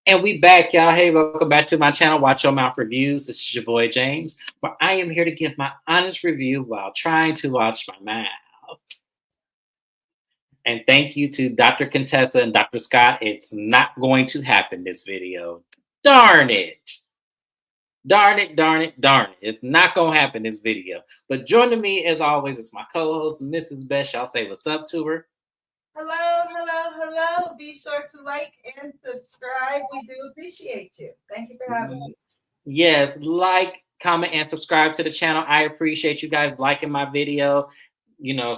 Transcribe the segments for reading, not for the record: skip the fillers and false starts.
And we back, y'all. Hey, welcome back to my channel, Watch Your Mouth Reviews. This is your boy James, where I am here to give my honest review while trying to watch my mouth. And thank you to Dr. Contessa and Dr. Scott. It's not going to happen this video. Darn it. Darn it, darn it, darn it. It's not going to happen this video. But joining me, as always, is my co-host, Mrs. Best. Y'all say what's up to her. Hello, hello, hello. Be sure to like and subscribe. We do appreciate you. Thank you for having me. Yes, like, comment, and subscribe to the channel. I appreciate you guys liking my video.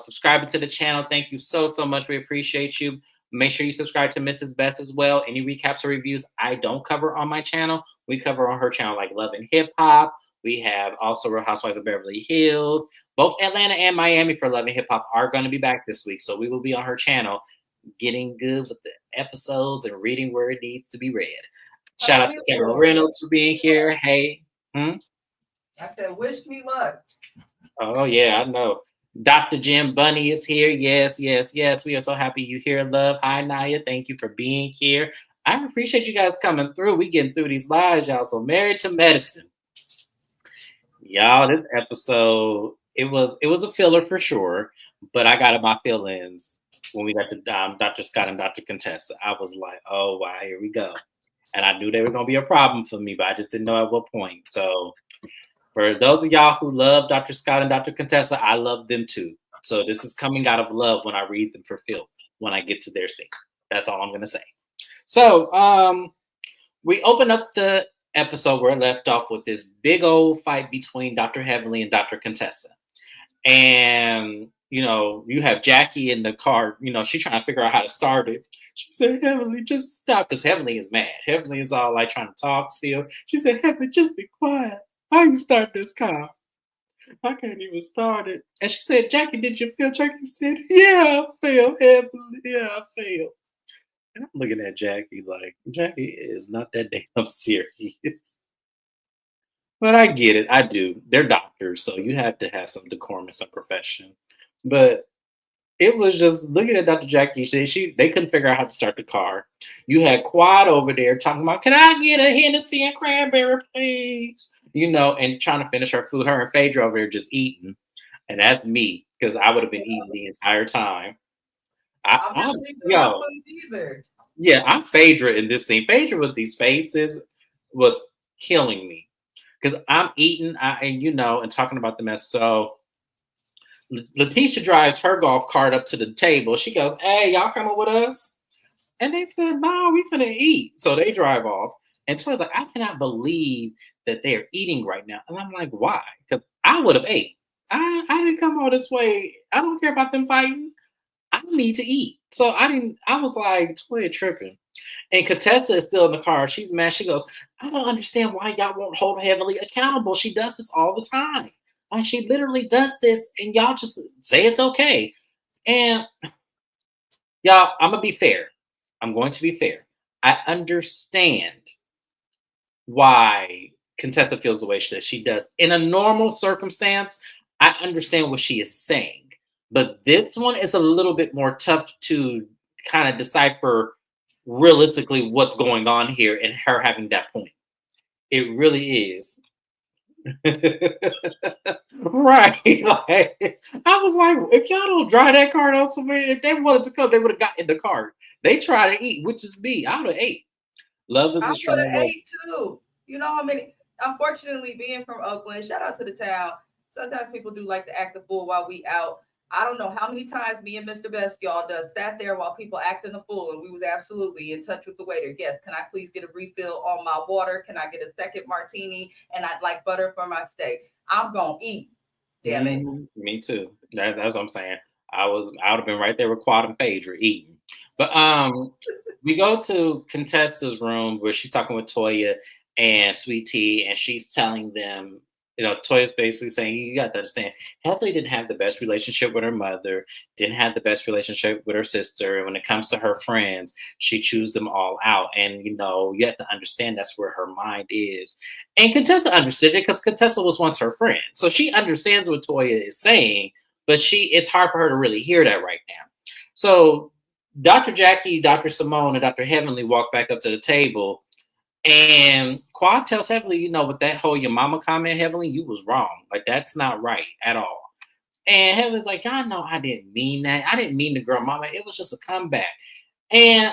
Subscribing to the channel. Thank you so much. We appreciate you. Make sure you subscribe to Mrs. Best as well. Any recaps or reviews I don't cover on my channel, we cover on her channel, like Love and Hip Hop. We have also Real Housewives of Beverly Hills. Both Atlanta and Miami for Love and Hip Hop are going to be back this week. So we will be on her channel getting good with the episodes and reading where it needs to be read. Shout out to Cameron Reynolds for being here. Hey. I said, wish me luck. Oh, yeah, I know. Dr. Jim Bunny is here. Yes, yes, yes. We are so happy you're here, love. Hi, Naya. Thank you for being here. I appreciate you guys coming through. We getting through these lives, y'all. So Married to Medicine. Y'all, this episode, it was a filler for sure, but I got in my feelings when we got to Dr. Scott and Dr. Contessa. I was like, oh, wow, here we go. And I knew they were going to be a problem for me, but I just didn't know at what point. So for those of y'all who love Dr. Scott and Dr. Contessa, I love them too. So this is coming out of love when I read them for filth, when I get to their scene. That's all I'm going to say. So we open up the episode where it left off with this big old fight between Dr. Heavenly and Dr. Contessa. And, you have Jackie in the car, she's trying to figure out how to start it. She said, Heavenly, just stop. Because Heavenly is mad. Heavenly is all like trying to talk still. She said, Heavenly, just be quiet. I can start this car. I can't even start it. And she said, Jackie, did you feel? Jackie said, yeah, I feel, Heavenly. Yeah, I feel. And I'm looking at Jackie like, Jackie is not that damn serious. But I get it. I do. They're doctors, so you have to have some decorum and some profession. But it was just looking at Dr. Jackie. They couldn't figure out how to start the car. You had Quad over there talking about, can I get a Hennessy and cranberry, please? And trying to finish her food. Her and Phaedra over there just eating. And that's me, because I would have been eating the entire time. Yeah, I'm Phaedra in this scene. Phaedra with these faces was killing me. Because I'm eating, and talking about the mess. So Letitia drives her golf cart up to the table. She goes, hey, y'all coming with us? And they said, no, we finna eat. So they drive off. And Toya's like, I cannot believe that they're eating right now. And I'm like, why? Because I would have ate. I didn't come all this way. I don't care about them fighting. I need to eat. So I was like, Toya tripping. And Contessa is still in the car. She's mad. She goes, I don't understand why y'all won't hold Heavenly accountable. She does this all the time. Like, she literally does this, and y'all just say it's okay. And y'all, I'm going to be fair. I'm going to be fair. I understand why Contessa feels the way she does. In a normal circumstance, I understand what she is saying. But this one is a little bit more tough to kind of decipher realistically what's going on here and her having that point. It really is. Right. Like, I was like, if y'all don't drive that cart out somewhere, if they wanted to come, they would have got in the cart. They try to eat, which is me. I would have ate. Love is a strong word. I would have ate too. Unfortunately, being from Oakland, shout out to the town. Sometimes people do like to act a fool while we out. I don't know how many times me and Mr. Best, y'all, does sat there while people acting a fool, and we was absolutely in touch with the waiter. Yes, can I please get a refill on my water? Can I get a second martini? And I'd like butter for my steak. I'm gonna eat. Damn it. Me too. That's what I'm saying. I would have been right there with Quad and Phaedra eating. But we go to Contessa's room where she's talking with Toya and Sweet Tea, and she's telling them, Toya's basically saying, you got to understand, Heavenly didn't have the best relationship with her mother, didn't have the best relationship with her sister. And when it comes to her friends, she chews them all out. And, you have to understand that's where her mind is. And Contessa understood it because Contessa was once her friend. So she understands what Toya is saying, but it's hard for her to really hear that right now. So Dr. Jackie, Dr. Simone, and Dr. Heavenly walk back up to the table And Quad tells Heavenly, you know, with that whole your mama comment, Heavenly, you was wrong. Like, that's not right at all. And Heavenly's like, y'all know I didn't mean that. I didn't mean the girl mama. It was just a comeback. And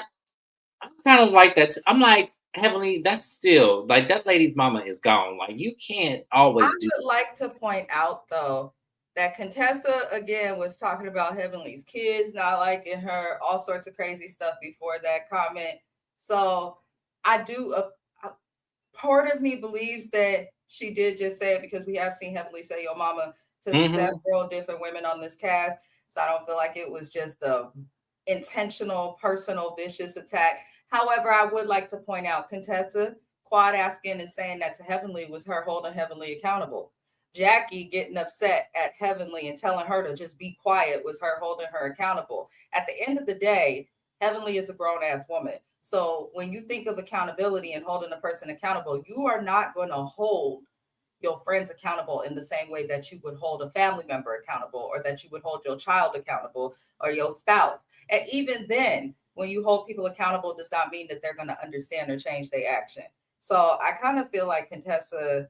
I'm kind of like that. I'm like, Heavenly, that's still like that lady's mama is gone. Like, you can't I always do. would like to point out though that Contessa again was talking about Heavenly's kids not liking her, all sorts of crazy stuff before that comment. So I do a part of me believes that she did just say it because we have seen Heavenly say your mama to several different women on this cast. So I don't feel like it was just a intentional, personal, vicious attack. However, I would like to point out Contessa Quad asking and saying that to Heavenly was her holding Heavenly accountable. Jackie getting upset at Heavenly and telling her to just be quiet was her holding her accountable. At the end of the day, Heavenly is a grown ass woman. So when you think of accountability and holding a person accountable, you are not going to hold your friends accountable in the same way that you would hold a family member accountable or that you would hold your child accountable or your spouse. And even then, when you hold people accountable does not mean that they're going to understand or change their action. So I kind of feel like Contessa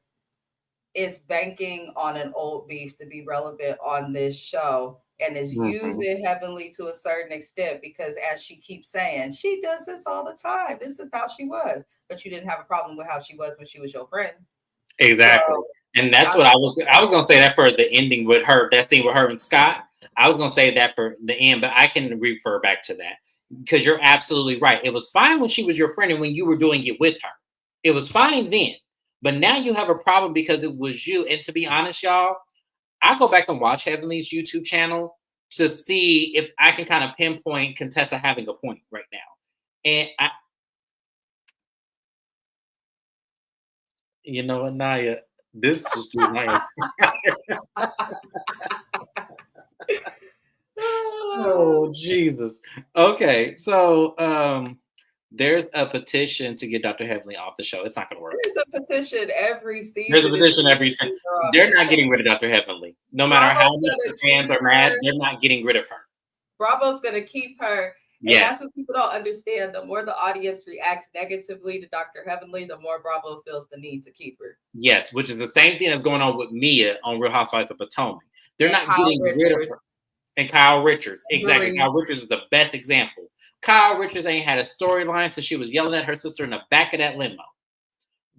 is banking on an old beef to be relevant on this show and is using Heavenly to a certain extent because, as she keeps saying, she does this all the time. This is how she was, but you didn't have a problem with how she was when she was your friend. Exactly. So And that's what I was gonna say that for the ending with her, that scene with her and Scott. I was gonna say that for the end, but I can refer back to that because you're absolutely right. It was fine when she was your friend and when you were doing it with her. It was fine then. But now you have a problem because it was you. And to be honest, y'all, I go back and watch Heavenly's YouTube channel to see if I can kind of pinpoint Contessa having a point right now. And you know what, Naya, this just was my oh Jesus. Okay, so there's a petition to get Dr. Heavenly off the show. It's not gonna work. There's a petition every season. There's a petition every season. They're not getting rid of Dr. Heavenly. No matter how much the fans are mad, they're not getting rid of her. Bravo's gonna keep her. And yes. That's what people don't understand. The more the audience reacts negatively to Dr. Heavenly, the more Bravo feels the need to keep her. Yes, which is the same thing that's going on with Mia on Real Housewives of Potomac. They're not getting rid of her. And Kyle Richards. Exactly. Kyle Richards is the best example. Kyle Richards ain't had a storyline since she was yelling at her sister in the back of that limo.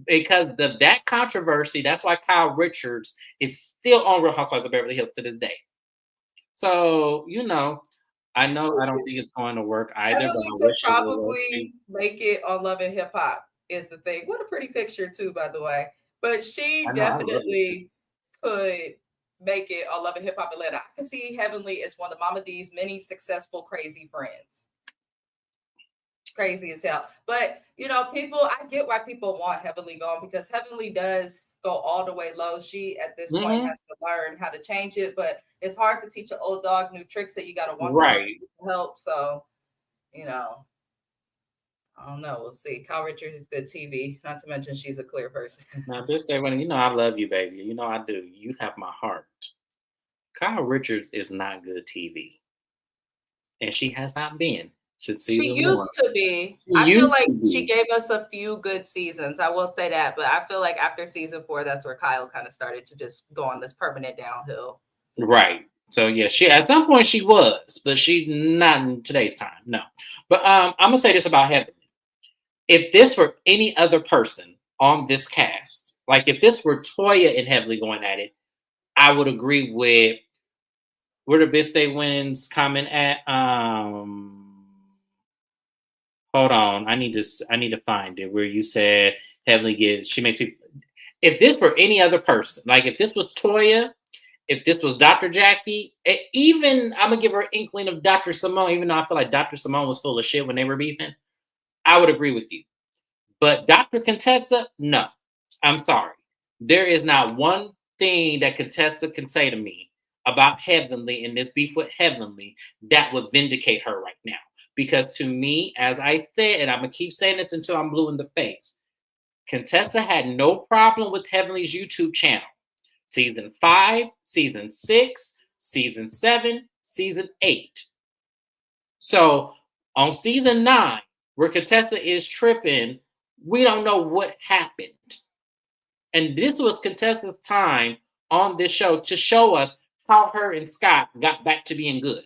Because of that controversy, that's why Kyle Richards is still on Real Housewives of Beverly Hills to this day. So, you know, I know I don't think it's going to work either. But I wish probably make it on Love and Hip Hop is the thing. What a pretty picture too, by the way. But she definitely could make it on Love and Hip Hop Atlanta. I can see Heavenly as one of Mama D's many successful crazy friends. Crazy as hell. But you know, I get why people want Heavenly gone because Heavenly does go all the way low. She at this point has to learn how to change it, but it's hard to teach an old dog new tricks that you gotta want help. So, you know, I don't know. We'll see. Kyle Richards is good TV, not to mention she's a clear person. Now, this day, you know I love you, baby. You know I do. You have my heart. Kyle Richards is not good TV. And she has not been since season one. She used to be. I feel like she gave us a few good seasons. I will say that. But I feel like after season 4, that's where Kyle kind of started to just go on this permanent downhill. Right. So yeah, she at some point she was, but she not in today's time. No. But I'm gonna say this about Heavenly. If this were any other person on this cast, like if this were Toya and Heavenly going at it, I would agree with where the Bitch Day Wins comment at. Hold on, I need to find it where you said Heavenly she makes people. If this were any other person, like if this was Toya, if this was Dr. Jackie, even I'm gonna give her an inkling of Dr. Simone, even though I feel like Dr. Simone was full of shit when they were beefing, I would agree with you. But Dr. Contessa, no. I'm sorry. There is not one thing that Contessa can say to me about Heavenly and this beef with Heavenly that would vindicate her right now. Because to me, as I said, and I'm going to keep saying this until I'm blue in the face, Contessa had no problem with Heavenly's YouTube channel. Season 5, Season 6, Season 7, Season 8. So on Season 9, where Contessa is tripping We don't know what happened. And this was contestant's time on this show to show us how her and Scott got back to being good.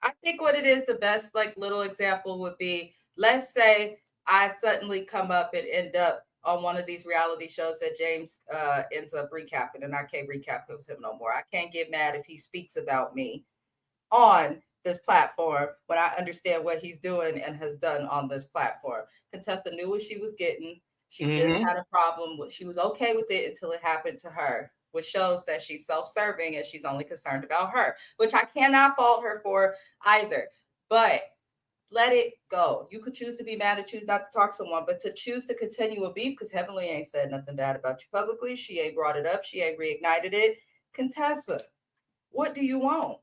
I think what it is, the best like little example would be, let's say I suddenly come up and end up on one of these reality shows that James ends up recapping, and I can't recap with him no more. I can't get mad if he speaks about me on this platform when I understand what he's doing and has done on this platform. Contessa knew what she was getting. She just had a problem with, she was okay with it until it happened to her, which shows that she's self-serving and she's only concerned about her, which I cannot fault her for either. But let it go. You could choose to be mad and choose not to talk to someone, but to choose to continue a beef, because Heavenly ain't said nothing bad about you publicly. She ain't brought it up. She ain't reignited it. Contessa, what do you want?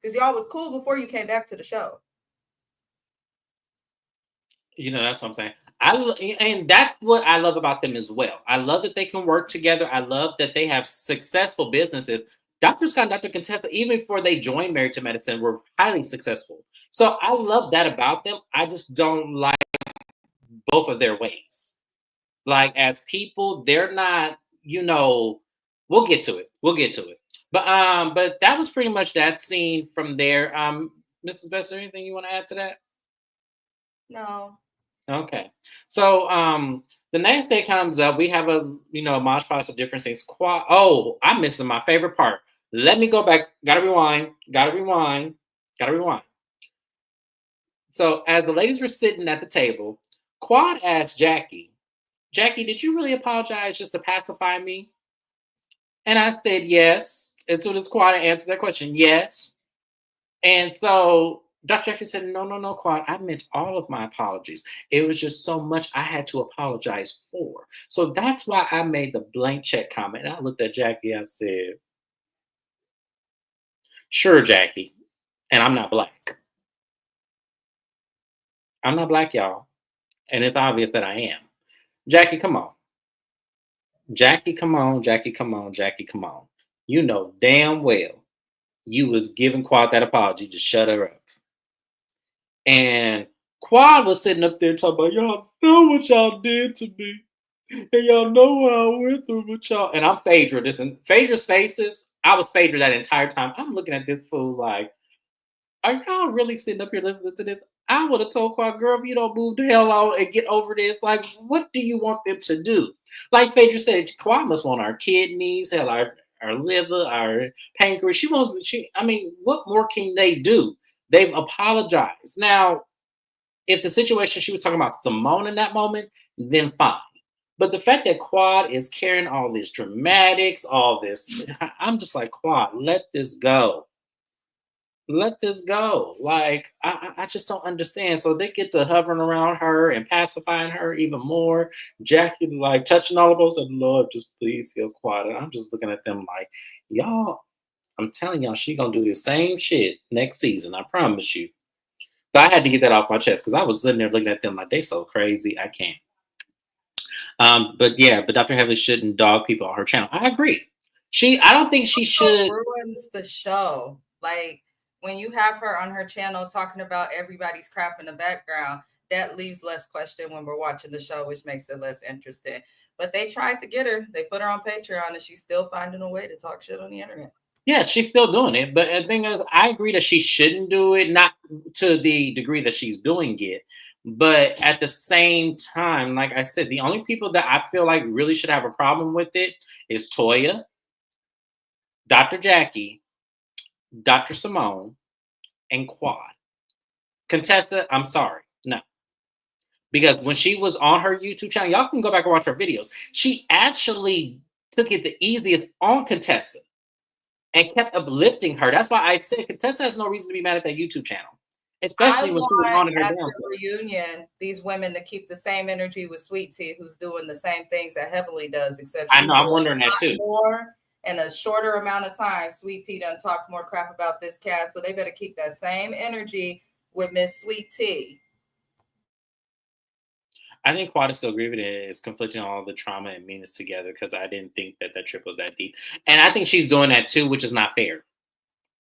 Because y'all was cool before you came back to the show. That's what I'm saying. And that's what I love about them as well. I love that they can work together. I love that they have successful businesses. Dr. Scott and Dr. Contessa, even before they joined Married to Medicine, were highly successful. So I love that about them. I just don't like both of their ways. Like, as people, they're not, we'll get to it. But that was pretty much that scene from there. Mrs. Best, anything you want to add to that? No. Okay. So the next day comes up. We have a mosh podge of different things. Oh, I'm missing my favorite part. Let me go back. Gotta rewind. So as the ladies were sitting at the table, Quad asked Jackie, did you really apologize just to pacify me? And I said yes. As soon as Quad answered that question, yes. And so Dr. Jackie said, no, Quad, I meant all of my apologies. It was just so much I had to apologize for. So that's why I made the blank check comment. And I looked at Jackie, I said, sure, Jackie. And I'm not black. I'm not black, y'all. And it's obvious that I am. Jackie, come on. Jackie, come on. You know damn well you was giving Quad that apology to shut her up. And Quad was sitting up there talking about, y'all know what y'all did to me. And y'all know what I went through with y'all. And I'm Phaedra. Phaedra's faces, I was Phaedra that entire time. I'm looking at this fool like, are y'all really sitting up here listening to this? I would have told Quad, girl, if you don't move the hell out and get over this, like, what do you want them to do? Like Phaedra said, Quad must want our kidneys, hell, our liver, our pancreas. What more can they do? They've apologized. Now, if the situation she was talking about Simone in that moment, then fine. But the fact that Quad is carrying all this dramatics, all this, I'm just like, Quad, let this go. Like, I just don't understand. So they get to hovering around her and pacifying her even more. Jackie, like, touching all of us, and Lord, just please heal Quad. And I'm just looking at them like, y'all, I'm telling y'all, she gonna do the same shit next season. I promise you. But I had to get that off my chest because I was sitting there looking at them like, they so crazy. I can't. But Dr. Heavenly shouldn't dog people on her channel. I agree. I don't think she should. Ruins the show. Like, when you have her on her channel talking about everybody's crap in the background, that leaves less question when we're watching the show, which makes it less interesting. But they tried to get her. They put her on Patreon, and she's still finding a way to talk shit on the internet. Yeah, she's still doing it. But the thing is, I agree that she shouldn't do it, not to the degree that she's doing it. But at the same time, like I said, the only people that I feel like really should have a problem with it is Toya, Dr. Jackie, Dr. Simone, and Quad. Contessa, I'm sorry. No. Because when she was on her YouTube channel, y'all can go back and watch her videos. She actually took it the easiest on Contessa and kept uplifting her. That's why I said Contessa has no reason to be mad at that YouTube channel. Especially when she was on her at the reunion, these women to keep the same energy with Sweet Tea, who's doing the same things that Heavenly does, except I know, I'm wondering that too. More in a shorter amount of time. Sweet Tea done talked more crap about this cast, so they better keep that same energy with Miss Sweet Tea. I think Quad still agree with it. It's conflicting all the trauma and meanness together because I didn't think that trip was that deep. And I think she's doing that too, which is not fair.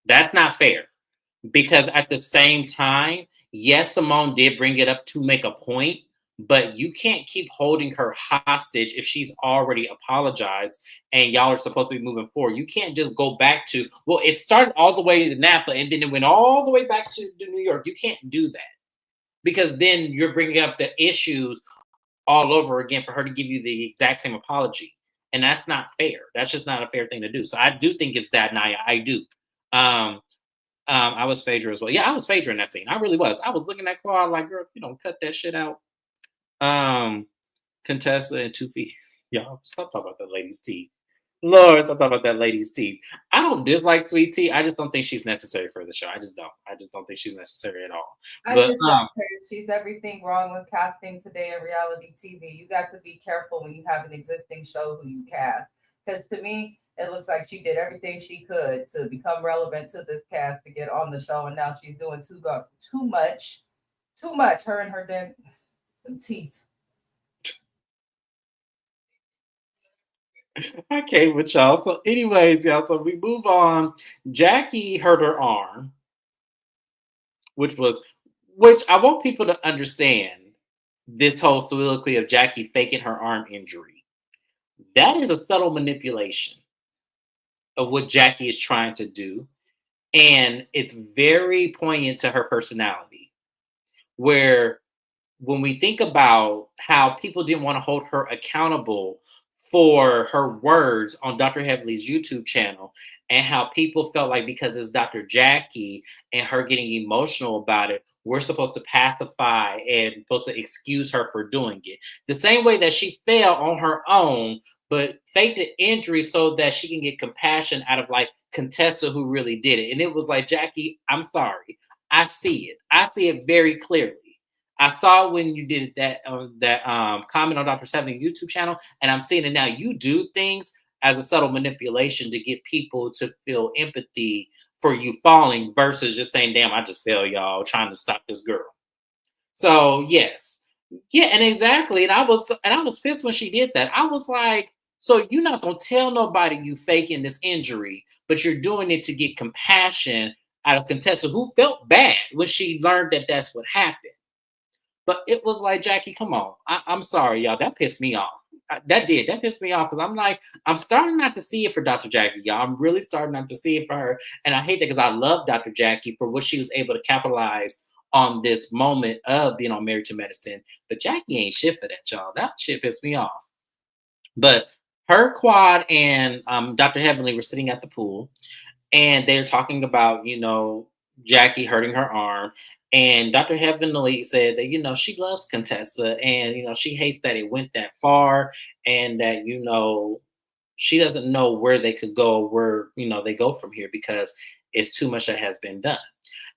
That's not fair. Because at the same time, yes, Simone did bring it up to make a point, but you can't keep holding her hostage if she's already apologized and y'all are supposed to be moving forward. You can't just go back to, well, it started all the way to Napa and then it went all the way back to New York. You can't do that because then you're bringing up the issues all over again for her to give you the exact same apology. And that's not fair. That's just not a fair thing to do. So I do think it's that, Naya. I do. Um, I was Phaedra as well. Yeah, I was Phaedra in that scene. I really was. I was looking at Quad like, girl, you don't cut that shit out. Contessa and 2 feet. Y'all, stop talking about that lady's teeth. Lord, stop talking about that lady's teeth. I don't dislike Sweet Tea. I just don't think she's necessary for the show. I just don't. I just don't think she's necessary at all. I But just like her. She's everything wrong with casting today in reality TV. You got to be careful when you have an existing show who you cast. Because to me, it looks like she did everything she could to become relevant to this cast to get on the show, and now she's doing too much, too much. Her and her teeth. I came with y'all. So, anyways, y'all, so we move on. Jackie hurt her arm, which was, which I want people to understand this whole soliloquy of Jackie faking her arm injury. That is a subtle manipulation of what Jackie is trying to do. And it's very poignant to her personality, where when we think about how people didn't want to hold her accountable for her words on Dr. Heavenly's YouTube channel, and how people felt like because it's Dr. Jackie and her getting emotional about it, we're supposed to pacify and supposed to excuse her for doing it. The same way that she fell on her own, but faked the injury so that she can get compassion out of like Contessa who really did it. And it was like, Jackie, I'm sorry. I see it. I see it very clearly. I saw when you did that comment on Dr. Seven YouTube channel, and I'm seeing it now. You do things as a subtle manipulation to get people to feel empathy for you falling versus just saying, "Damn, I just fell, y'all, trying to stop this girl." So yes, yeah, and exactly. And I was pissed when she did that. I was like, so you're not gonna tell nobody you faking this injury, but you're doing it to get compassion out of Contessa, who felt bad when she learned that that's what happened. But it was like, Jackie, come on. I'm sorry, y'all. That pissed me off. That pissed me off because I'm like, I'm starting not to see it for Dr. Jackie, y'all. I'm really starting not to see it for her. And I hate that because I love Dr. Jackie for what she was able to capitalize on this moment of being on Married to Medicine. But Jackie ain't shit for that, y'all. That shit pissed me off. But her, Quad, and Dr. Heavenly were sitting at the pool and they're talking about, Jackie hurting her arm. And Dr. Heavenly said that, she loves Contessa and, she hates that it went that far and that, she doesn't know where they could go, where, they go from here because it's too much that has been done.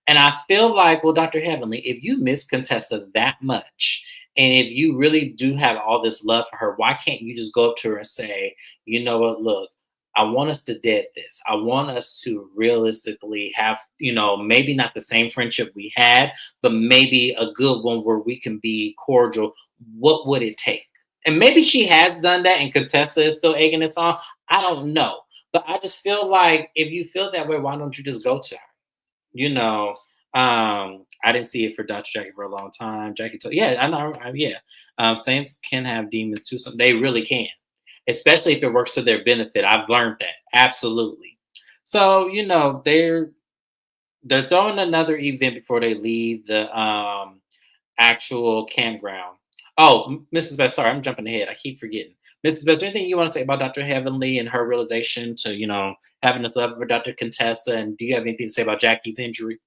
And I feel like, well, Dr. Heavenly, if you miss Contessa that much, and if you really do have all this love for her, why can't you just go up to her and say, you know what, look, I want us to dead this. I want us to realistically have, maybe not the same friendship we had, but maybe a good one where we can be cordial. What would it take? And maybe she has done that and Contessa is still egging this on. I don't know. But I just feel like if you feel that way, why don't you just go to her? I didn't see it for Dr. Jackie for a long time. Jackie told, yeah, I know, yeah. Saints can have demons too. They really can, especially if it works to their benefit. I've learned that absolutely. So they're throwing another event before they leave the actual campground. Oh, Mrs. Best, sorry, I'm jumping ahead. I keep forgetting. Mrs. Best, anything you want to say about Dr. Heavenly and her realization to, having this love for Dr. Contessa? And do you have anything to say about Jackie's injury?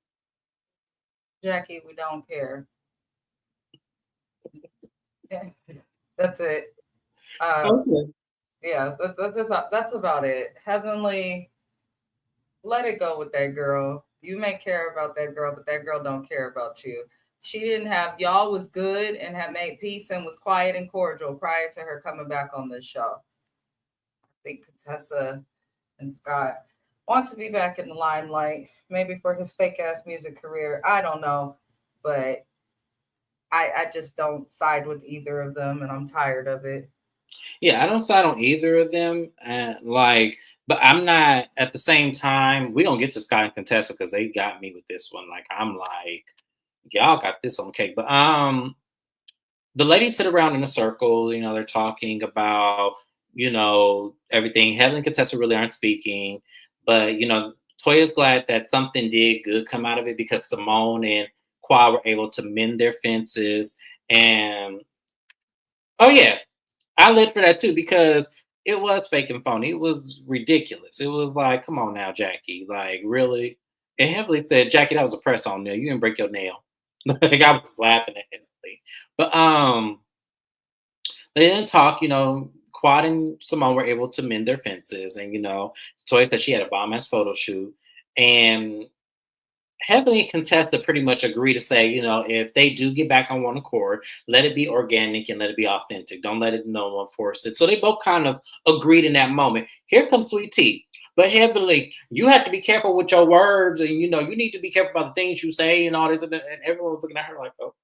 Jackie, we don't care. That's it. Okay. Yeah, that's about it. Heavenly, let it go with that girl. You may care about that girl, but that girl don't care about you. She didn't have, y'all was good and had made peace and was quiet and cordial prior to her coming back on this show. I think Contessa and Scott want to be back in the limelight, maybe for his fake ass music career. I don't know, but I just don't side with either of them, and I'm tired of it. Yeah, I don't side on either of them, and but I'm not at the same time. We don't get to Scott and Contessa because they got me with this one. Like I'm like, y'all got this on cake, but the ladies sit around in a circle. They're talking about everything. Heaven and Contessa really aren't speaking, but Toya's glad that something did good come out of it because Simone and Qua were able to mend their fences. And oh yeah, I lived for that too because it was fake and phony. It was ridiculous. It was like, come on now, Jackie. Like, really? And Heavenly said, Jackie, that was a press on nail. You didn't break your nail. Like I was laughing at Heavenly. But they didn't talk, Quad and Simone were able to mend their fences. And, Toy said she had a bomb ass photo shoot. And Heavenly and Contessa pretty much agree to say, if they do get back on one accord, let it be organic and let it be authentic. Don't let it no one force it. So they both kind of agreed in that moment. Here comes Sweet Tea. But Heavenly, you have to be careful with your words, and you need to be careful about the things you say and all this. And everyone was looking at her like, oh,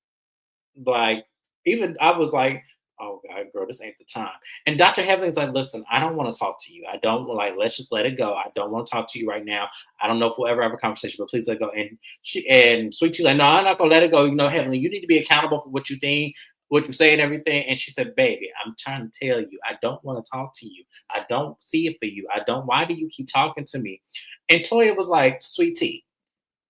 like even I was like, oh God, girl, this ain't the time. And Dr. Heavenly's like, listen, I don't want to talk to you. I don't like, let's just let it go. I don't want to talk to you right now. I don't know if we'll ever have a conversation, but please let it go. And Sweet Tea's like, no, I'm not gonna let it go. Heavenly, you need to be accountable for what you think, what you say, and everything. And she said, baby, I'm trying to tell you, I don't want to talk to you. I don't see it for you. Why do you keep talking to me? And Toya was like, Sweet Tea,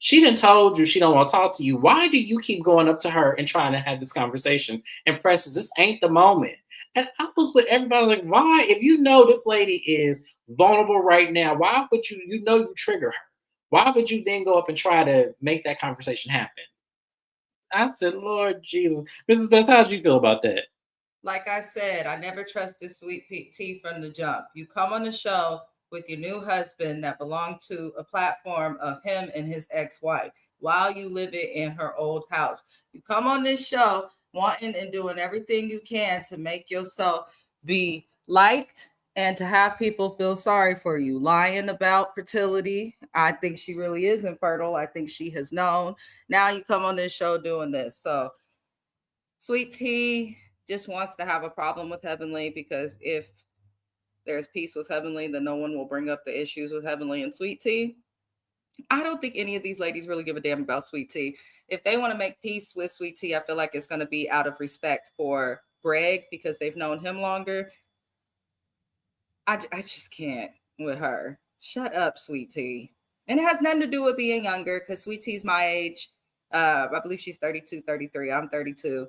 she done told you she don't want to talk to you. Why do you keep going up to her and trying to have this conversation and presses? This ain't the moment. And I was with everybody like, why? If you know this lady is vulnerable right now, why would you trigger her? Why would you then go up and try to make that conversation happen? I said, Lord Jesus. Mrs. Best, how did you feel about that? Like I said, I never trusted Sweet Tea from the jump. You come on the show with your new husband that belonged to a platform of him and his ex-wife while you live it in her old house. You come on this show wanting and doing everything you can to make yourself be liked and to have people feel sorry for you. Lying about fertility. I think she really is infertile. I think she has known. Now you come on this show doing this. So Sweet Tea just wants to have a problem with Heavenly because if there's peace with Heavenly, then no one will bring up the issues with Heavenly and Sweet Tea. I don't think any of these ladies really give a damn about Sweet Tea. If they want to make peace with Sweet Tea, I feel like it's going to be out of respect for Greg because they've known him longer. I just can't with her. Shut up, Sweet Tea. And it has nothing to do with being younger because Sweet Tea's my age. I believe she's 32, 33. I'm 32.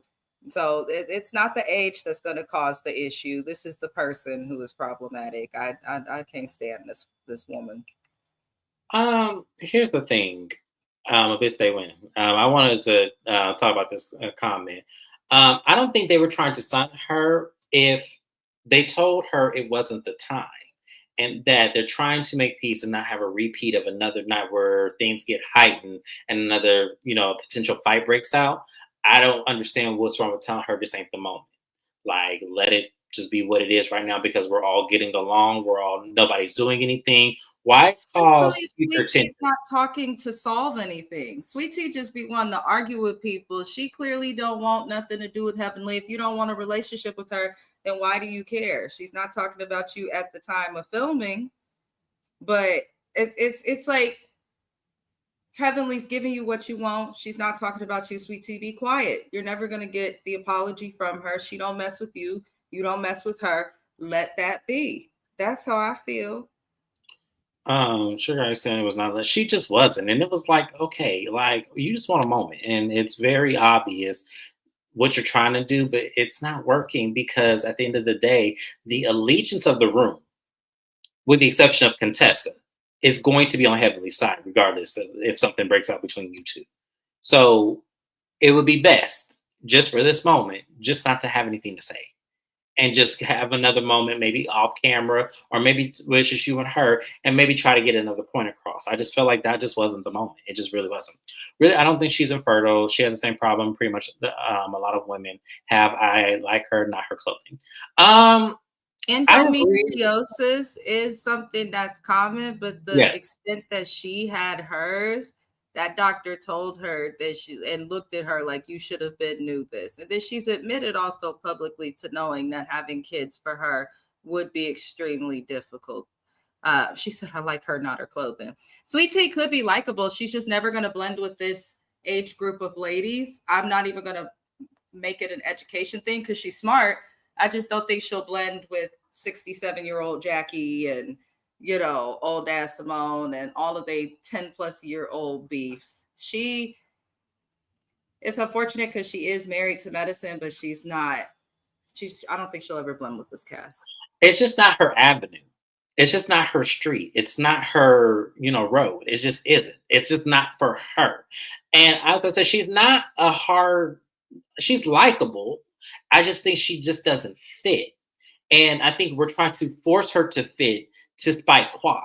So it's not the age that's going to cause the issue. This is the person who is problematic. I can't stand this woman. Here's the thing. A bit stay winning. I wanted to talk about this comment. I don't think they were trying to sign her if they told her it wasn't the time and that they're trying to make peace and not have a repeat of another night where things get heightened and another, potential fight breaks out. I don't understand what's wrong with telling her this ain't the moment. Like, let it just be what it is right now because we're all getting along. Nobody's doing anything. Why Especially cause if future Sweet tension? Tea's not talking to solve anything. Sweet Tea just be wanting to argue with people. She clearly don't want nothing to do with Heavenly. If you don't want a relationship with her, then why do you care? She's not talking about you at the time of filming, but it's like Heavenly's giving you what you want. She's not talking about you, Sweet Tea. Be quiet. You're never gonna get the apology from her. She don't mess with you. You don't mess with her. Let that be. That's how I feel. Sugar Ray saying it was not. She just wasn't, and it was like, okay, like you just want a moment, and it's very obvious what you're trying to do, but it's not working because at the end of the day, the allegiance of the room, with the exception of Contessa, is going to be on Heavenly's side, regardless of if something breaks out between you two. So it would be best just for this moment, just not to have anything to say and just have another moment, maybe off camera, or maybe it's just you and her, and maybe try to get another point across. I just felt like that just wasn't the moment. It just really wasn't. Really, I don't think she's infertile. She has the same problem pretty much a lot of women have. I like her, not her clothing. I agree. Endometriosis is something that's common, but the Yes. extent that she had hers, that doctor told her that she and looked at her like you should have been knew this. And then she's admitted also publicly to knowing that having kids for her would be extremely difficult. She said, I like her, not her clothing. Sweet Tea could be likable. She's just never going to blend with this age group of ladies. I'm not even going to make it an education thing because she's smart. I just don't think she'll blend with 67-year-old Jackie and old ass Simone and all of the 10-plus-year-old beefs. It's unfortunate because she is married to medicine, but she's not. I don't think she'll ever blend with this cast. It's just not her avenue. It's just not her street. It's not her, road. It just isn't. It's just not for her. And as I said, she's not a hard. She's likable. I just think she just doesn't fit. And I think we're trying to force her to fit to spite Quad.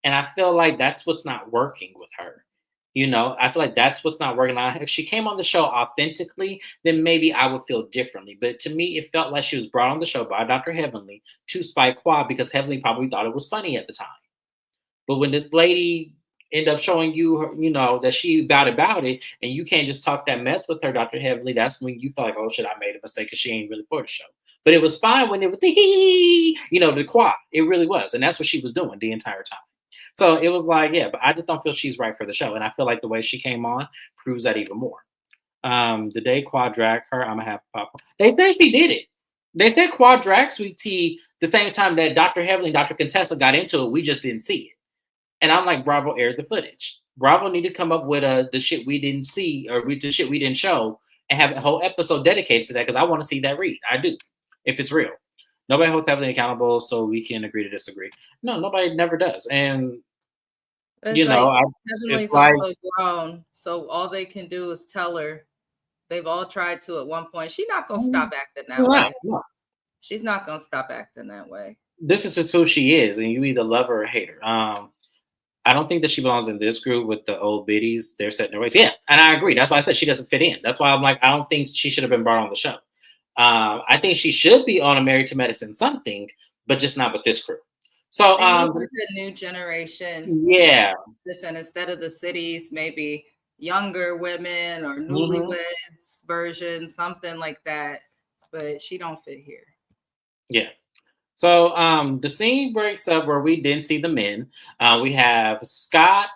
And I feel like that's what's not working with her. I feel like that's what's not working out. If she came on the show authentically, then maybe I would feel differently. But to me, it felt like she was brought on the show by Dr. Heavenly to spite Quad because Heavenly probably thought it was funny at the time. But when this lady end up showing you, that she about it, and you can't just talk that mess with her, Dr. Heavenly, that's when you feel like, oh shit, I made a mistake because she ain't really for the show. But it was fine when it was the Quad. It really was. And that's what she was doing the entire time. So it was like, yeah, but I just don't feel she's right for the show. And I feel like the way she came on proves that even more. The day Quad dragged her, I'm going to have popcorn. They said she did it. They said Quad dragged Sweet Tea the same time that Dr. Heavenly and Dr. Contessa got into it. We just didn't see it. And I'm like, Bravo aired the footage. Bravo need to come up with the shit we didn't see or the shit we didn't show and have a whole episode dedicated to that because I want to see that read. I do, if it's real. Nobody holds Heavenly accountable, so we can agree to disagree. No, nobody never does. And Heavenly's also grown, so all they can do is tell her. They've all tried to at one point. She's not gonna stop acting that way. No. She's not gonna stop acting that way. This is just who she is, and you either love her or hate her. I don't think that she belongs in this group with the old biddies. They're set in their ways. Yeah, and I agree. That's why I said she doesn't fit in. That's why I'm like, I don't think she should have been brought on the show. I think she should be on a Married to Medicine something, but just not with this crew. So the new generation. Yeah. Listen, instead of the cities, maybe younger women or newlyweds version, something like that. But she don't fit here. Yeah. So the scene breaks up where we didn't see the men. We have Scott,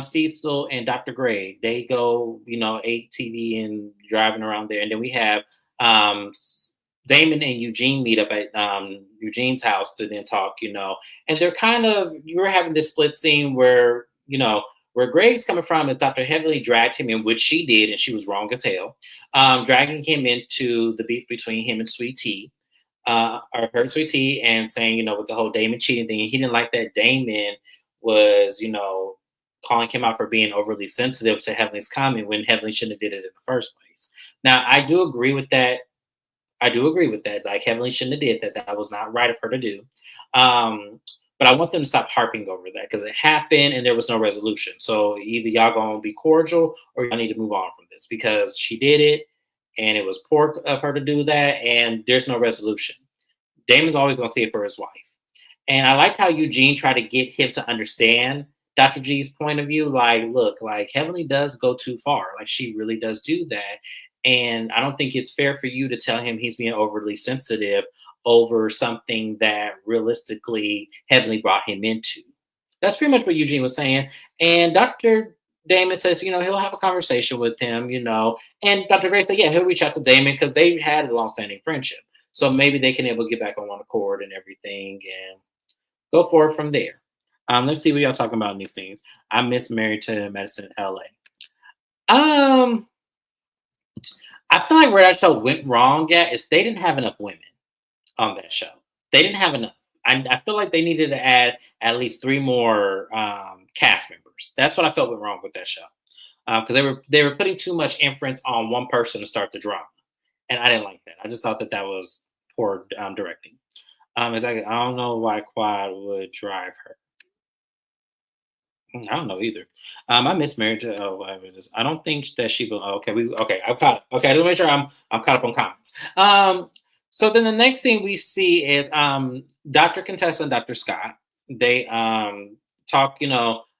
Cecil, and Dr. Gray. They go, ATV and driving around there. And then we have Damon and Eugene meet up at Eugene's house to then talk, and they're you're having this split scene where, where Greg's coming from is Dr. Heavenly dragged him in, which she did, and she was wrong as hell, dragging him into the beef between him and Sweet Tea. Or her Sweet Tea, and saying, with the whole Damon cheating thing, he didn't like that Damon was, calling him out for being overly sensitive to Heavenly's comment when Heavenly shouldn't have did it in the first place. Now, I do agree with that. Like, Heavenly shouldn't have did that. That was not right of her to do. But I want them to stop harping over that because it happened and there was no resolution. So either y'all gonna be cordial or y'all need to move on from this because she did it. And it was poor of her to do that, and there's no resolution. Damon's always going to see it for his wife. And I liked how Eugene tried to get him to understand Dr. G's point of view. Like, look, like Heavenly does go too far. Like, she really does do that. And I don't think it's fair for you to tell him he's being overly sensitive over something that realistically Heavenly brought him into. That's pretty much what Eugene was saying. And Dr. Damon says, he'll have a conversation with him, and Dr. Gray said, yeah, he'll reach out to Damon because they had a long-standing friendship. So maybe they can able to get back on one accord and everything and go forward from there. Let's see what y'all talking about in these scenes. I miss Married to Medicine LA. I feel like where that show went wrong at is they didn't have enough women on that show. They didn't have enough. I feel like they needed to add at least 3 more cast members. That's what I felt went wrong with that show, because they were putting too much inference on one person to start the drama, and I didn't like that. I just thought that was poor directing. Exactly. I don't know why Quad would drive her. I don't know either. I miss Married to whatever it is. I don't think that she will. Okay. I'm caught up. Okay, let me make sure I'm caught up on comments. So then the next thing we see is Dr. Contessa and Dr. Scott. They talk,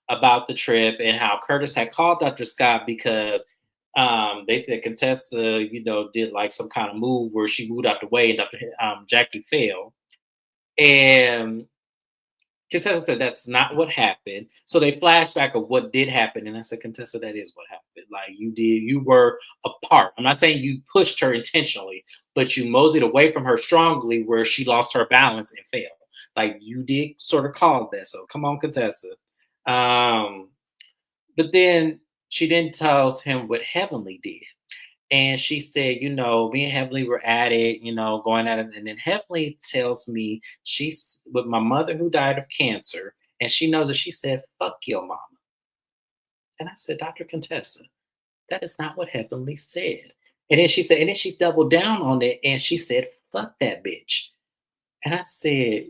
about the trip and how Curtis had called Dr. Scott because they said Contessa, did like some kind of move where she moved out the way and Dr. Jackie fell. And Contessa said that's not what happened. So they flashback of what did happen. And I said, Contessa, that is what happened. Like you were a part. I'm not saying you pushed her intentionally, but you moseyed away from her strongly where she lost her balance and fell. Like you did sort of cause that. So come on, Contessa. Um, but then she then tells him what Heavenly did. And she said, me and Heavenly were at it, going at it. And then Heavenly tells me she's with my mother who died of cancer. And she knows that she said, fuck your mama. And I said, Dr. Contessa, that is not what Heavenly said. And then she said, and then she doubled down on it and she said, fuck that bitch. And I said,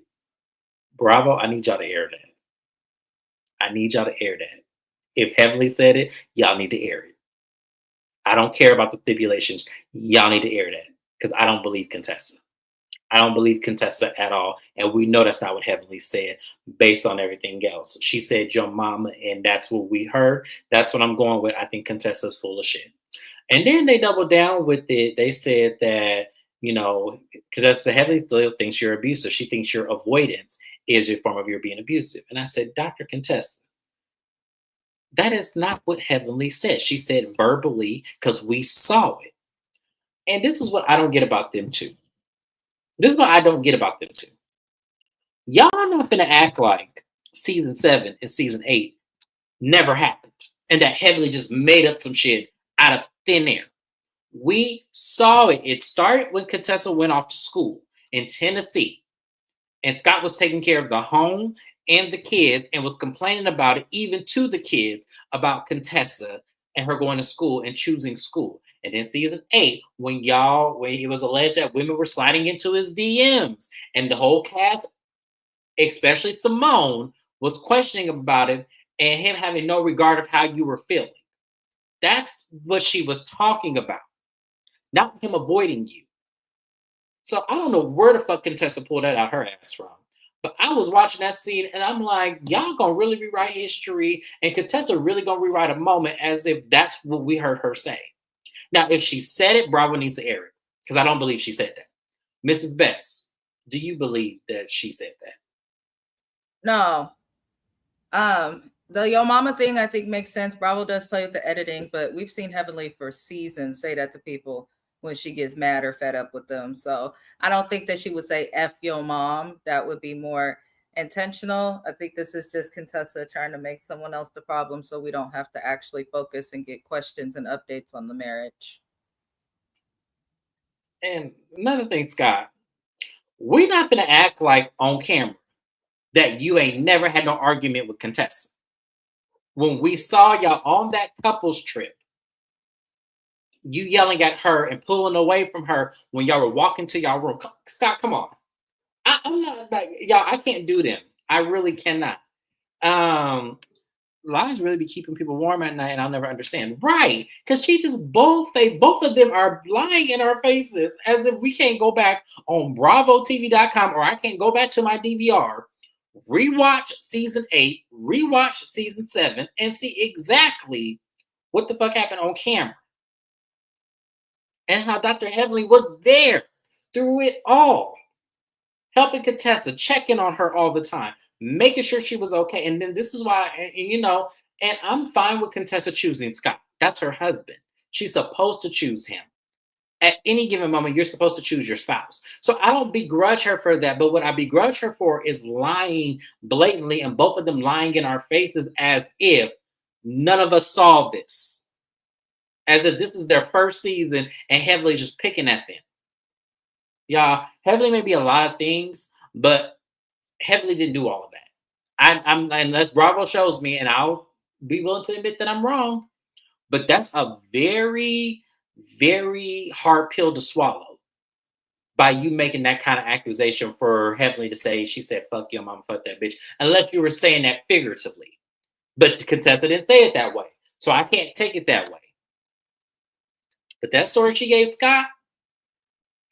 bravo, I need y'all to air that. I need y'all to air that. If Heavenly said it, y'all need to air it. I don't care about the stipulations. Y'all need to air that because I don't believe Contessa. I don't believe Contessa at all. And we know that's not what Heavenly said based on everything else. She said your mama, and that's what we heard. That's what I'm going with. I think Contessa's full of shit. And then they doubled down with it. They said that, because that's the Heavenly still thinks you're abusive. She thinks your avoidance is a form of your being abusive. And I said, Dr. Contessa, that is not what Heavenly said. She said verbally because we saw it. And this is what I don't get about them too. This is what I don't get about them too. Y'all not gonna act like season 7 and season 8 never happened. And that Heavenly just made up some shit out of thin air. We saw it. It started when Contessa went off to school in Tennessee. And Scott was taking care of the home and the kids and was complaining about it, even to the kids, about Contessa and her going to school and choosing school. And then season 8, when it was alleged that women were sliding into his DMs, and the whole cast, especially Simone, was questioning about it and him having no regard of how you were feeling. That's what she was talking about, not him avoiding you. So I don't know where the fuck Contessa pulled that out her ass from. But I was watching that scene and I'm like, y'all gonna really rewrite history, and Contessa really gonna rewrite a moment as if that's what we heard her say. Now, if she said it, Bravo needs to air it because I don't believe she said that. Mrs. Best, do you believe that she said that? No. The Yo Mama thing I think makes sense. Bravo does play with the editing, but we've seen Heavenly for seasons say that to people when she gets mad or fed up with them. So I don't think that she would say F your mom. That would be more intentional. I think this is just Contessa trying to make someone else the problem so we don't have to actually focus and get questions and updates on the marriage. And another thing, Scott, we're not gonna act like on camera that you ain't never had no argument with Contessa. When we saw y'all on that couples trip, you yelling at her and pulling away from her when y'all were walking to y'all room. Scott, come on. I'm not like y'all. I can't do them. I really cannot. Lies really be keeping people warm at night, and I'll never understand. Right? Because she just both of them are lying in our faces as if we can't go back on BravoTV.com or I can't go back to my DVR, rewatch season 8, rewatch season 7, and see exactly what the fuck happened on camera. And how Dr. Heavenly was there through it all, helping Contessa, checking on her all the time, making sure she was okay. And then this is why, and I'm fine with Contessa choosing Scott. That's her husband. She's supposed to choose him. At any given moment, you're supposed to choose your spouse. So I don't begrudge her for that. But what I begrudge her for is lying blatantly, and both of them lying in our faces as if none of us saw this. As if this is their first season and Heavenly just picking at them. Y'all, Heavenly may be a lot of things, but Heavenly didn't do all of that. I'm unless Bravo shows me, and I'll be willing to admit that I'm wrong. But that's a very, very hard pill to swallow by you making that kind of accusation for Heavenly to say she said fuck your mama, fuck that bitch, unless you were saying that figuratively. But the contestant didn't say it that way, so I can't take it that way. But that story she gave Scott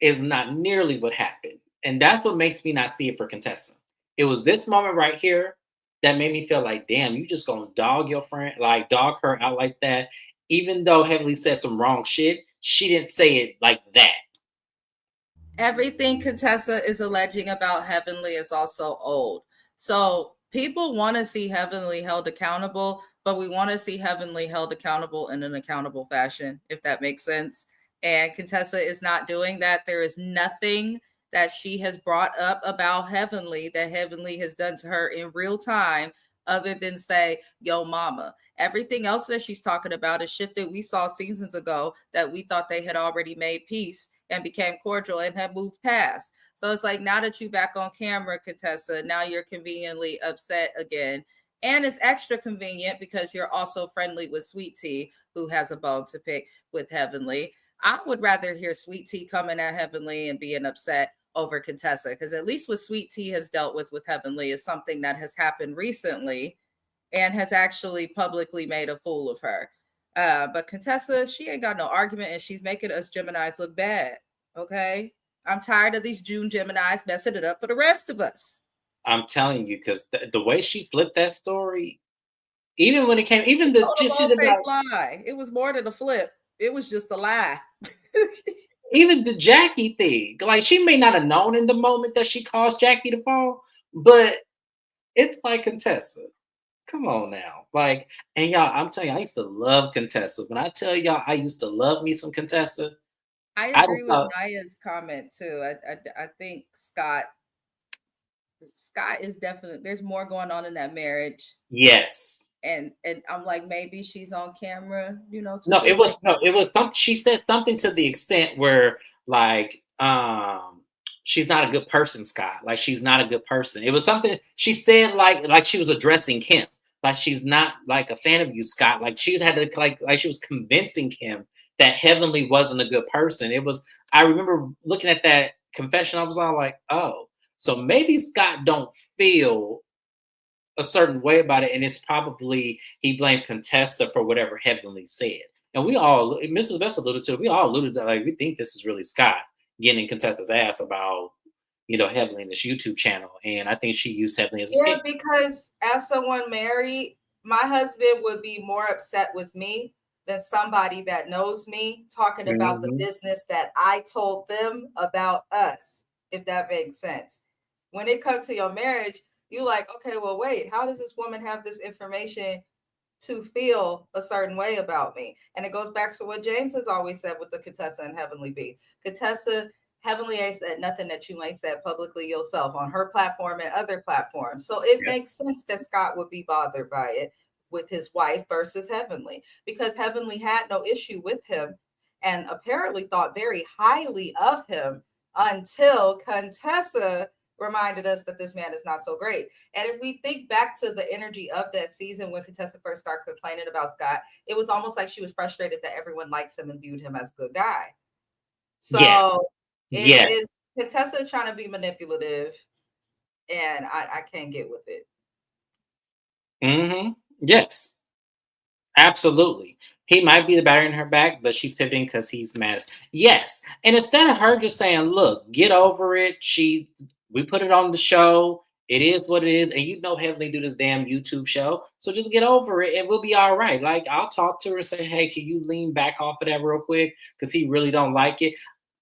is not nearly what happened. And that's what makes me not see it for Contessa. It was this moment right here that made me feel like, damn, you just gonna dog your friend, like dog her out like that. Even though Heavenly said some wrong shit, she didn't say it like that. Everything Contessa is alleging about Heavenly is also old. So people want to see Heavenly held accountable, but we want to see Heavenly held accountable in an accountable fashion, if that makes sense. And Contessa is not doing that. There is nothing that she has brought up about Heavenly that Heavenly has done to her in real time other than say, yo, mama. Everything else that she's talking about is shit that we saw seasons ago that we thought they had already made peace and became cordial and had moved past. So it's like, now that you're back on camera, Contessa, now you're conveniently upset again. And it's extra convenient because you're also friendly with Sweet Tea, who has a bone to pick with Heavenly. I would rather hear Sweet Tea coming at Heavenly and being upset over Contessa, because at least what Sweet Tea has dealt with Heavenly is something that has happened recently and has actually publicly made a fool of her. But Contessa, she ain't got no argument, and she's making us Geminis look bad. Okay? I'm tired of these June Geminis messing it up for the rest of us. I'm telling you, because the way she flipped that story, even when it came, even the just lie. It was more than a flip. It was just a lie. Even the Jackie thing, like she may not have known in the moment that she caused Jackie to fall, but it's like Contessa. Come on now. Like, and y'all, I'm telling you, I used to love Contessa. When I tell y'all I used to love me some Contessa, I agree with Naya's comment too. I think Scott is definitely, there's more going on in that marriage. Yes. And I'm like, maybe she's on camera, you know. No, it was something. She said something to the extent where, like, she's not a good person, Scott. Like, she's not a good person. It was something she said, like she was addressing Kim. Like, she's not like a fan of you, Scott. Like, she had to like she was convincing Kim that Heavenly wasn't a good person. It was. I remember looking at that confession. I was all like, oh, so maybe Scott don't feel a certain way about it, and it's probably he blamed Contessa for whatever Heavenly said. And we all, Mrs. Best alluded to it, we all alluded to, like, we think this is really Scott getting Contessa's ass about, you know, Heavenly in this YouTube channel. And I think she used Heavenly as a scapegoat. Because as someone married, my husband would be more upset with me than somebody that knows me talking about the business that I told them about us, if that makes sense. When it comes to your marriage, you're like, okay, well, wait, how does this woman have this information to feel a certain way about me? And it goes back to what James has always said with the Contessa and Heavenly B. Contessa, Heavenly ain't said nothing that you ain't said publicly yourself on her platform and other platforms. So it makes sense that Scott would be bothered by it with his wife versus Heavenly, because Heavenly had no issue with him and apparently thought very highly of him until Contessa reminded us that this man is not so great. And if we think back to the energy of that season when Contessa first started complaining about Scott, it was almost like she was frustrated that everyone likes him and viewed him as a good guy. So it's Contessa trying to be manipulative, and I can't get with it. Yes, absolutely. He might be the battery in her back, but she's pivoting because he's mad. Yes. And instead of her just saying, look, get over it, we put it on the show. It is what it is. And you know Heavenly do this damn YouTube show. So just get over it and we'll be all right. Like, I'll talk to her and say, hey, can you lean back off of that real quick? Because he really don't like it.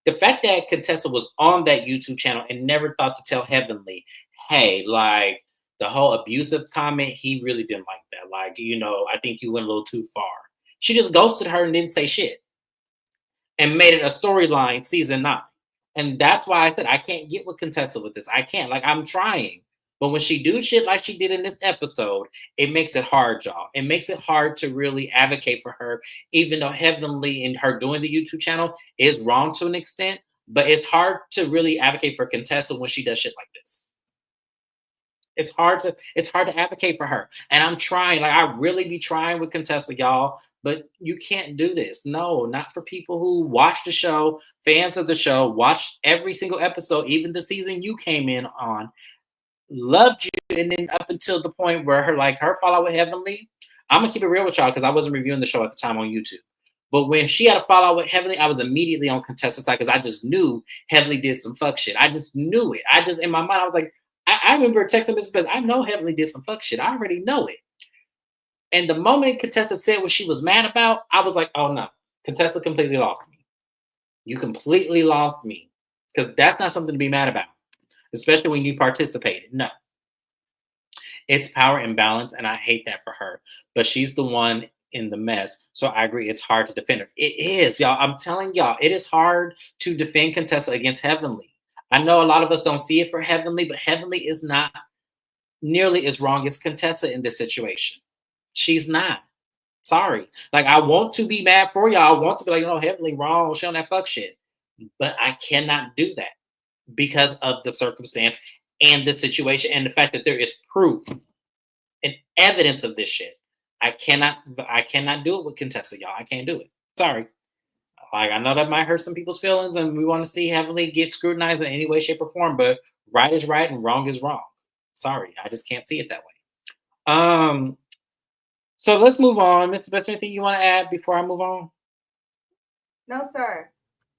The fact that Contessa was on that YouTube channel and never thought to tell Heavenly, hey, like, the whole abusive comment, he really didn't like that. Like, you know, I think you went a little too far. She just ghosted her and didn't say shit. And made it a storyline season 9. And that's why I said I can't get with Contessa with this. I can't. Like, I'm trying. But when she do shit like she did in this episode, it makes it hard, y'all. It makes it hard to really advocate for her, even though Heavenly and her doing the YouTube channel is wrong to an extent. But it's hard to really advocate for Contessa when she does shit like this. It's hard to advocate for her. And I'm trying. Like, I really be trying with Contessa, y'all. But you can't do this. No, not for people who watch the show, fans of the show, watch every single episode, even the season you came in on, loved you, and then up until the point where her fallout with Heavenly, I'm going to keep it real with y'all because I wasn't reviewing the show at the time on YouTube. But when she had a fallout with Heavenly, I was immediately on Contessa's side because I just knew Heavenly did some fuck shit. I just knew it. In my mind, I was like, I remember texting Mrs. Best, I know Heavenly did some fuck shit. I already know it. And the moment Contessa said what she was mad about, I was like, oh no, Contessa completely lost me. You completely lost me. Because that's not something to be mad about. Especially when you participated. No. It's power imbalance, and I hate that for her. But she's the one in the mess. So I agree, it's hard to defend her. It is, y'all. I'm telling y'all, it is hard to defend Contessa against Heavenly. I know a lot of us don't see it for Heavenly, but Heavenly is not nearly as wrong as Contessa in this situation. She's not. Sorry. Like, I want to be mad for y'all. I want to be like, Heavenly wrong, she on that fuck shit. But I cannot do that because of the circumstance and the situation and the fact that there is proof and evidence of this shit. I cannot do it with Contessa, y'all. I can't do it. Sorry. Like, I know that might hurt some people's feelings, and we want to see Heavenly get scrutinized in any way, shape, or form, but right is right and wrong is wrong. Sorry, I just can't see it that way. So let's move on. Mr. Best, anything you want to add before I move on? No, sir.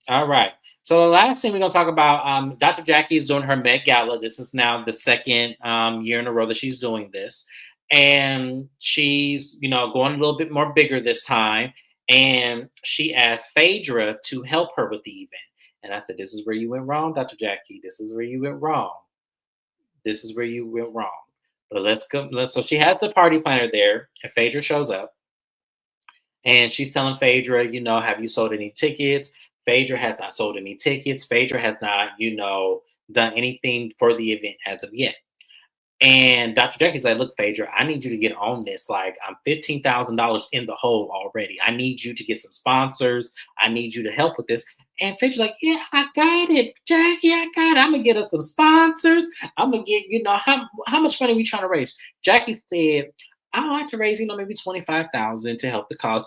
All right. So the last thing we're going to talk about, Dr. Jackie is doing her Met Gala. This is now the second year in a row that she's doing this. And she's, going a little bit more bigger this time. And she asked Phaedra to help her with the event. And I said, this is where you went wrong, Dr. Jackie. This is where you went wrong. This is where you went wrong. But let's go. So she has the party planner there, and Phaedra shows up. And she's telling Phaedra, have you sold any tickets? Phaedra has not sold any tickets. Phaedra has not, done anything for the event as of yet. And Dr. Jackie's like, look, Phaedra, I need you to get on this. Like, I'm $15,000 in the hole already. I need you to get some sponsors. I need you to help with this. And Phaedra's like, yeah, I got it, Jackie. I got it. I'm going to get us some sponsors. I'm going to get, how much money are we trying to raise? Jackie said, I'd like to raise, maybe $25,000 to help the cause.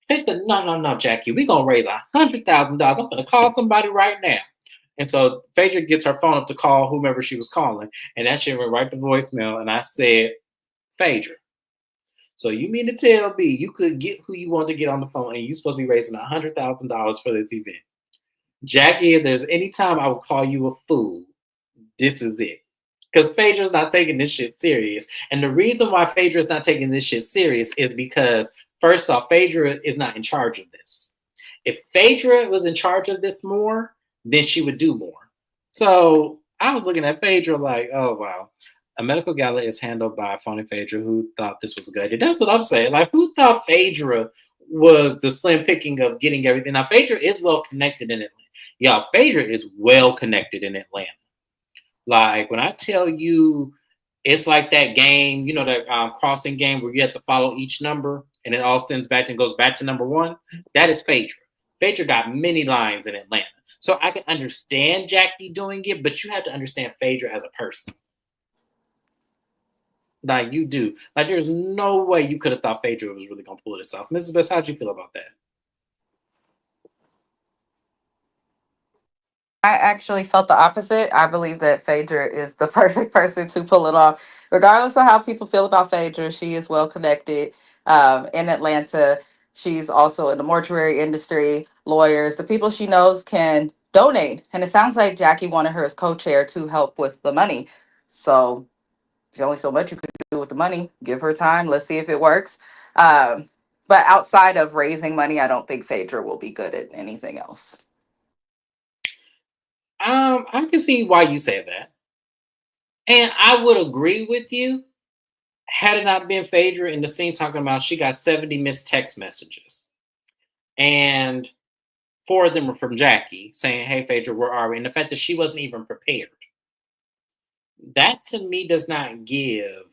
Phaedra said, no, Jackie, we're going to raise $100,000. I'm going to call somebody right now. And so Phaedra gets her phone up to call whomever she was calling. And that shit went right to voicemail. And I said, Phaedra, so you mean to tell me you could get who you want to get on the phone and you're supposed to be raising $100,000 for this event? Jackie, if there's any time I would call you a fool, this is it. Because Phaedra's not taking this shit serious. And the reason why Phaedra's not taking this shit serious is because, first off, Phaedra is not in charge of this. If Phaedra was in charge of this more, then she would do more. So I was looking at Phaedra like, oh, wow. A medical gala is handled by phony Phaedra who thought this was a good idea. That's what I'm saying. Like, who thought Phaedra was the slim picking of getting everything? Now, Phaedra is well connected in Atlanta. Yeah, Phaedra is well connected in Atlanta. Like, when I tell you, it's like that game, that crossing game where you have to follow each number and it all sends back and goes back to number one. That is Phaedra. Phaedra got many lines in Atlanta. So I can understand Jackie doing it, but you have to understand Phaedra as a person. Like, you do. Like, there's no way you could have thought Phaedra was really going to pull this off. Mrs. Best, how'd you feel about that? I actually felt the opposite. I believe that Phaedra is the perfect person to pull it off. Regardless of how people feel about Phaedra, she is well connected in Atlanta. She's also in the mortuary industry, lawyers. The people she knows can donate. And it sounds like Jackie wanted her as co-chair to help with the money. So there's only so much you can do with the money. Give her time. Let's see if it works. But outside of raising money, I don't think Phaedra will be good at anything else. I can see why you say that. And I would agree with you had it not been Phaedra in the scene talking about she got 70 missed text messages. And 4 of them were from Jackie saying, hey, Phaedra, where are we? And the fact that she wasn't even prepared. That to me does not give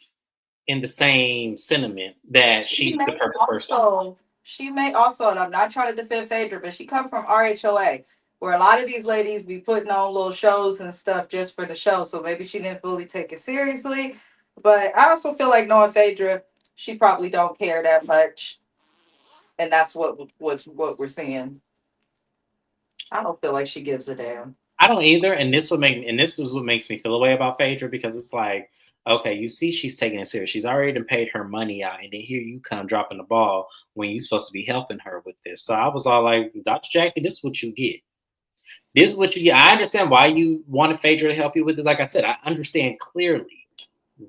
in the same sentiment that she's the perfect person. She may also, and I'm not trying to defend Phaedra, but she come from RHOA, where a lot of these ladies be putting on little shows and stuff just for the show. So maybe she didn't fully take it seriously. But I also feel like knowing Phaedra, she probably don't care that much. And that's what we're seeing. I don't feel like she gives a damn. I don't either. And this is what makes me feel a way about Phaedra, because it's like, okay, you see she's taking it serious. She's already paid her money out, and then here you come dropping the ball when you're supposed to be helping her with this. So I was all like, Dr. Jackie, this is what you get. This is what you get. I understand why you wanted Phaedra to help you with this. Like I said, I understand clearly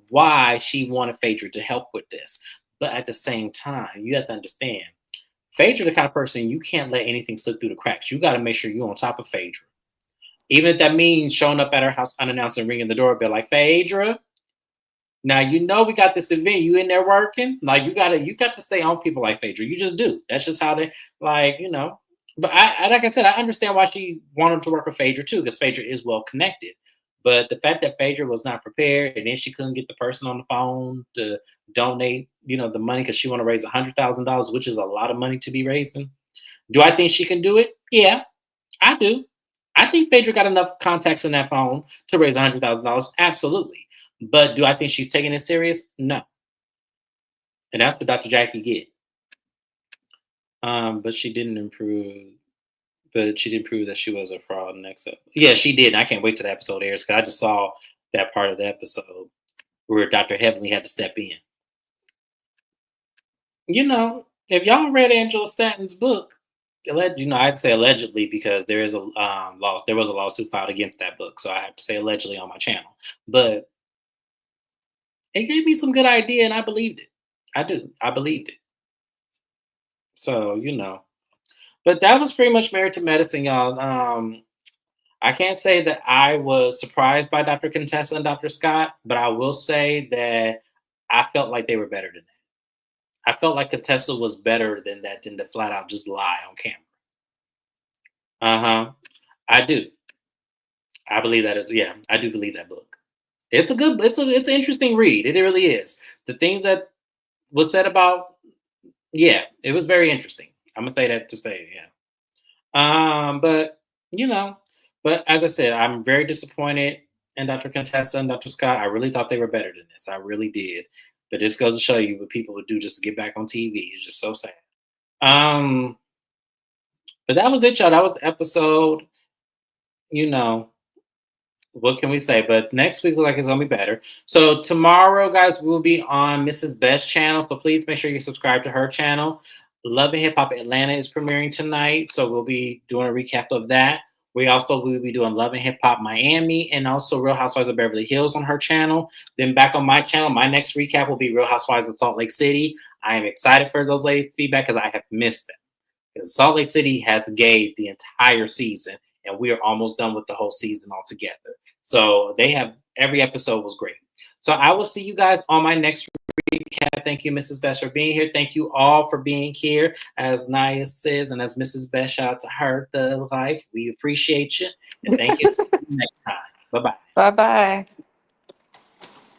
why she wanted Phaedra to help with this. But at the same time, you have to understand, Phaedra the kind of person you can't let anything slip through the cracks. You got to make sure you're on top of Phaedra. Even if that means showing up at her house unannounced and ringing the doorbell like, Phaedra, Now you know we got this event. You in there working? Like you got to stay on people like Phaedra. You just do. That's just how they like, you know. But I like I said, I understand why she wanted to work with Phaedra too, because Phaedra is well connected. But the fact that Phaedra was not prepared, and then she couldn't get the person on the phone to donate, you know, the money because she want to raise $100,000, which is a lot of money to be raising. Do I think she can do it? Yeah, I do. I think Phaedra got enough contacts in that phone to raise $100,000. Absolutely. But do I think she's taking it serious? No. And that's what Dr. Jackie get. But she didn't improve. But she did prove that she was a fraud next up. Yeah, she did. I can't wait till the episode airs because I just saw that part of the episode where Dr. Heavenly had to step in. You know, if y'all read Angela Stanton's book, you know, I'd say allegedly because there is a there was a lawsuit filed against that book, so I have to say allegedly on my channel. But it gave me some good idea, and I believed it. I do. I believed it. So you know, but that was pretty much Married to Medicine, y'all. I can't say that I was surprised by Dr. Contessa and Dr. Scott, but I will say that I felt like they were better than that. I felt like Contessa was better than that than to flat out just lie on camera. Uh-huh. I do. I believe that is I do believe that book. It's a good it's an interesting read. It really is. The things that was said about it was very interesting. I'm gonna say that to say, but you know, but as I said, I'm very disappointed in Dr. Contessa and Dr. Scott. I really thought they were better than this. I really did. But this goes to show you what people would do just to get back on TV. It's just so sad. But that was it, y'all. That was the episode. You know, what can we say? But next week looks like it's gonna be better. So tomorrow, guys, we'll be on Mrs. Best's channel. So please make sure you subscribe to her channel. Love and Hip Hop Atlanta is premiering tonight, so we'll be doing a recap of that. We also will be doing Love and Hip Hop Miami and also Real Housewives of Beverly Hills on her channel. Then back on my channel, my next recap will be Real Housewives of Salt Lake City. I am excited for those ladies to be back because I have missed them. Because Salt Lake City has gave the entire season, and we are almost done with the whole season altogether. So they have every episode was great. So I will see you guys on my next recap. Thank you, Mrs. Best, for being here. Thank you all for being here. As Naya says, and as Mrs. Best, shout out to her, the life. We appreciate you. And thank you. Next time. Bye-bye. Bye-bye.